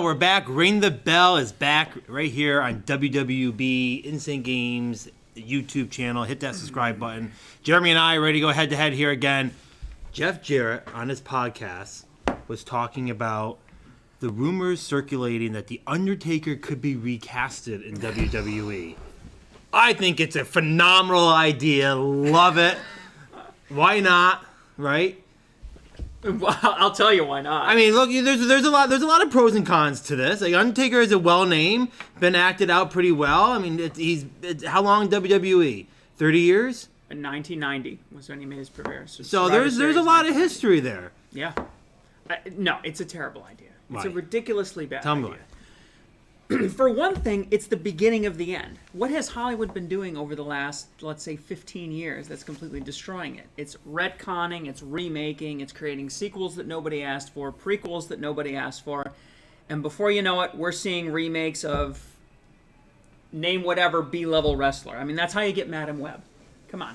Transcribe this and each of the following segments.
We're back. Ring the Bell is back right here on WWB Insane Games YouTube channel. Hit that subscribe button. Jeremy and I are ready to go head-to-head here again. Jeff Jarrett on his podcast was talking about the rumors circulating that The Undertaker could be recasted in WWE. I think it's a phenomenal idea. Love it. Why not? Right? Well, I'll tell you why not. I mean, look, there's a lot of pros and cons to this. Like, Undertaker is a well name, been acted out pretty well. I mean, how long WWE? 30 years? In 1990 was when he made his premiere. So there's a lot of history there. Yeah. No, it's a terrible idea. It's Why? a ridiculously bad Tell me idea. For one thing, it's the beginning of the end. What has Hollywood been doing over the last, let's say, 15 years that's completely destroying it? It's retconning, it's remaking, it's creating sequels that nobody asked for, prequels that nobody asked for, and before you know it, we're seeing remakes of name whatever B-level wrestler. I mean, that's how you get Madam Web. Come on.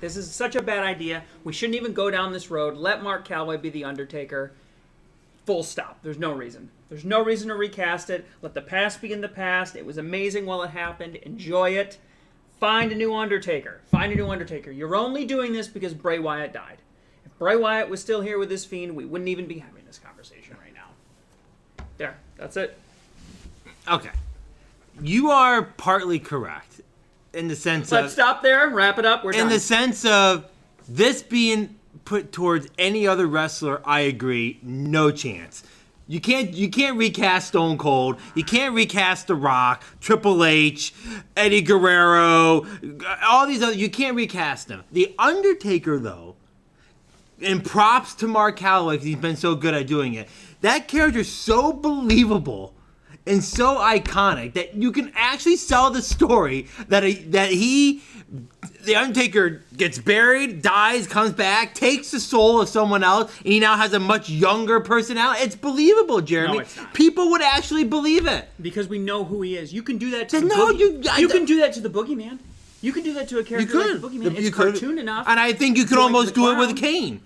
This is such a bad idea. We shouldn't even go down this road. Let Mark Calloway be the Undertaker. Full stop. There's no reason. There's no reason to recast it. Let the past be in the past. It was amazing while it happened. Enjoy it. Find a new Undertaker. You're only doing this because Bray Wyatt died. If Bray Wyatt was still here with this Fiend, we wouldn't even be having this conversation right now. There. That's it. Okay. You are partly correct in the sense Let's stop there. Wrap it up. We're done. In the sense of this being put towards any other wrestler, I agree. No chance. You can't recast Stone Cold. You can't recast The Rock, Triple H, Eddie Guerrero, all these other. You can't recast them. The Undertaker, though, and props to Mark Calloway because he's been so good at doing it. That character is so believable and so iconic that you can actually sell the story that the Undertaker gets buried, dies, comes back, takes the soul of someone else, and he now has a much younger personality. It's believable, Jeremy. No, it's not. People would actually believe it. Because we know who he is. You can do that to You can do that to the Boogeyman. You can do that to a character like the Boogeyman. It's cartoon enough. And I think you could almost do it with Kane.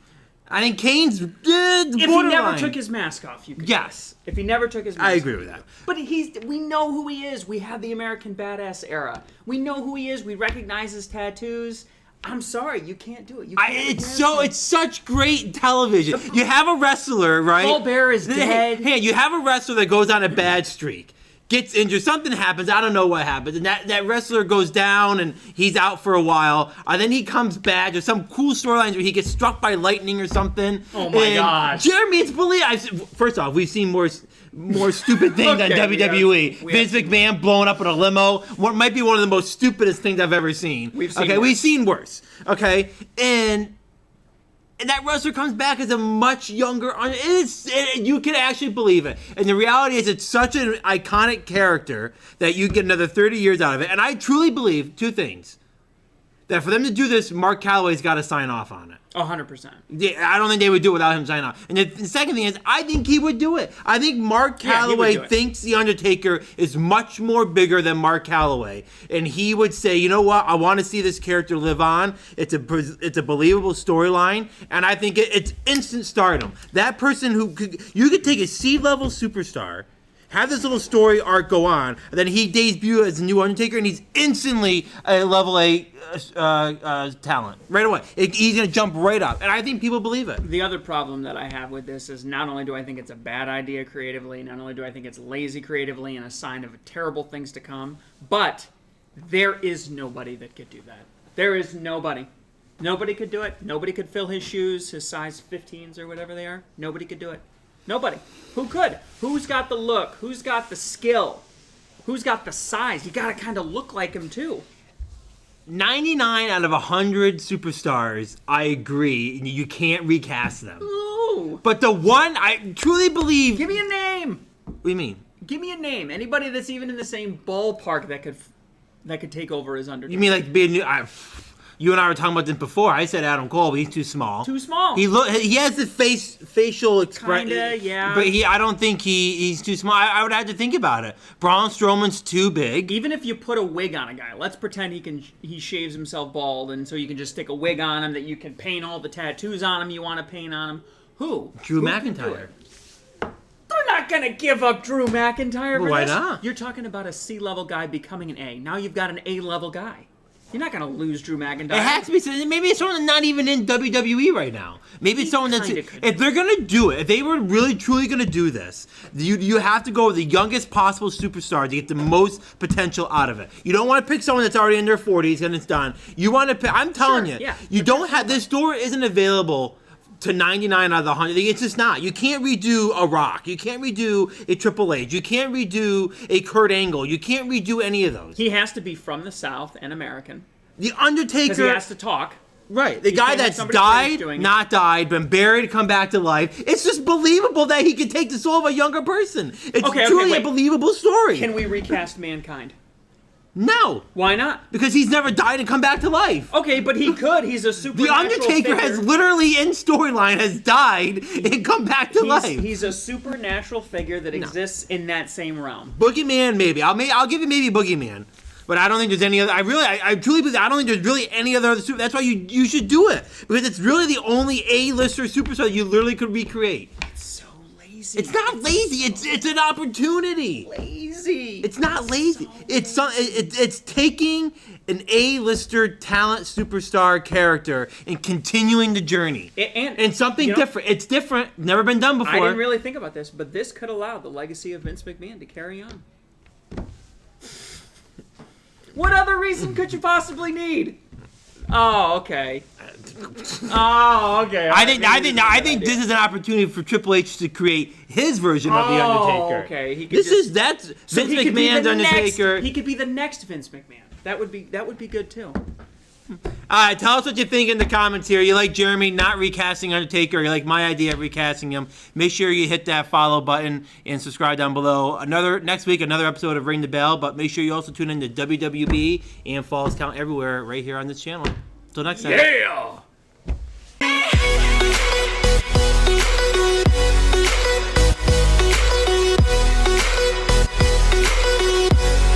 I think Kane's if he never took his mask off, you could. Yes. If he never took his mask off. I agree with that. But we know who he is. We have the American Badass era. We know who he is. We recognize his tattoos. I'm sorry, you can't do it. It's such great television. You have a wrestler, right? Paul Bear is dead. Hey, you have a wrestler that goes on a bad streak. Gets injured, something happens, I don't know what happens, and that wrestler goes down and he's out for a while, and then he comes back. There's some cool storylines where he gets struck by lightning or something. Oh my gosh. Jeremy, it's believable. First off, we've seen more stupid things on WWE. Vince McMahon blowing up in a limo. What might be one of the most stupidest things I've ever seen. We've seen worse. Okay, and that wrestler comes back as a much younger. You can actually believe it. And the reality is, it's such an iconic character that you get another 30 years out of it. And I truly believe two things: that for them to do this, Mark Calloway's got to sign off on it. 100%. Yeah, I don't think they would do it without him signing off. And the second thing is, I think he would do it. I think Mark Calloway thinks The Undertaker is much more bigger than Mark Calloway. And he would say, you know what? I want to see this character live on. It's a believable storyline. And I think it's instant stardom. That person you could take a C-level superstar, have this little story arc go on, and then he debuts as a new Undertaker, and he's instantly a level A talent right away. He's going to jump right up, and I think people believe it. The other problem that I have with this is not only do I think it's a bad idea creatively, not only do I think it's lazy creatively and a sign of terrible things to come, but there is nobody that could do that. There is nobody. Nobody could do it. Nobody could fill his shoes, his size 15s or whatever they are. Nobody could do it. Nobody. Who could? Who's got the look? Who's got the skill? Who's got the size? You got to kind of look like him, too. 99 out of 100 superstars, I agree. You can't recast them. Ooh. But the one I truly believe... Give me a name. What do you mean? Give me a name. Anybody that's even in the same ballpark that could take over as Undertaker. You mean like be a new... You and I were talking about this before. I said Adam Cole, but he's too small. Too small. He has the facial expression. Kinda, yeah. But I don't think he's too small. I would have to think about it. Braun Strowman's too big. Even if you put a wig on a guy, let's pretend he shaves himself bald, and so you can just stick a wig on him that you can paint all the tattoos on him you want to paint on him. Who? Drew McIntyre. They're not gonna give up Drew McIntyre for Why this. not? You're talking about a C-level guy becoming an A. Now you've got an A-level guy. You're not gonna lose Drew McIntyre. It has to be. Maybe it's someone that's not even in WWE right now. Maybe it's someone that's. If they're gonna do it, if they were really truly gonna do this, you have to go with the youngest possible superstar to get the most potential out of it. You don't want to pick someone that's already in their 40s and it's done. You want to pick. I'm telling you, you don't have. This door isn't available to 99 out of the 100. It's just not. You can't redo a Rock. You can't redo a Triple H. You can't redo a Kurt Angle. You can't redo any of those. He has to be from the South and American. The Undertaker. Because he has to talk. Right. The guy that's died, not died, been buried, come back to life. It's just believable that he could take the soul of a younger person. It's truly a believable story. Can we recast Mankind? No. Why not? Because he's never died and come back to life. Okay, but he could. He's a supernatural The Undertaker has literally, in storyline, has died and come back to life. He's a supernatural figure that exists in that same realm. Boogeyman, maybe. I'll give you maybe Boogeyman. But I don't think there's any other. I truly believe. I don't think there's really any other super. That's why you should do it, because it's really the only A-lister superstar that you literally could recreate. It's so lazy. It's not lazy. It's an opportunity. Lazy. It's not lazy. It's taking an A-lister talent superstar character and continuing the journey. And something different. It's different. Never been done before. I didn't really think about this, but this could allow the legacy of Vince McMahon to carry on. What other reason could you possibly need? Oh, okay. Oh, okay. I think this is an opportunity for Triple H to create his version of the Undertaker. Okay. That's Vince McMahon's Undertaker. He could be the next Vince McMahon. That would be good too. Alright, tell us what you think in the comments here. You like Jeremy not recasting Undertaker, or you like my idea of recasting him. Make sure you hit that follow button and subscribe down below. Next week, another episode of Ring the Bell, but make sure you also tune in to WWB and Falls Count everywhere right here on this channel. Until next time. Yeah!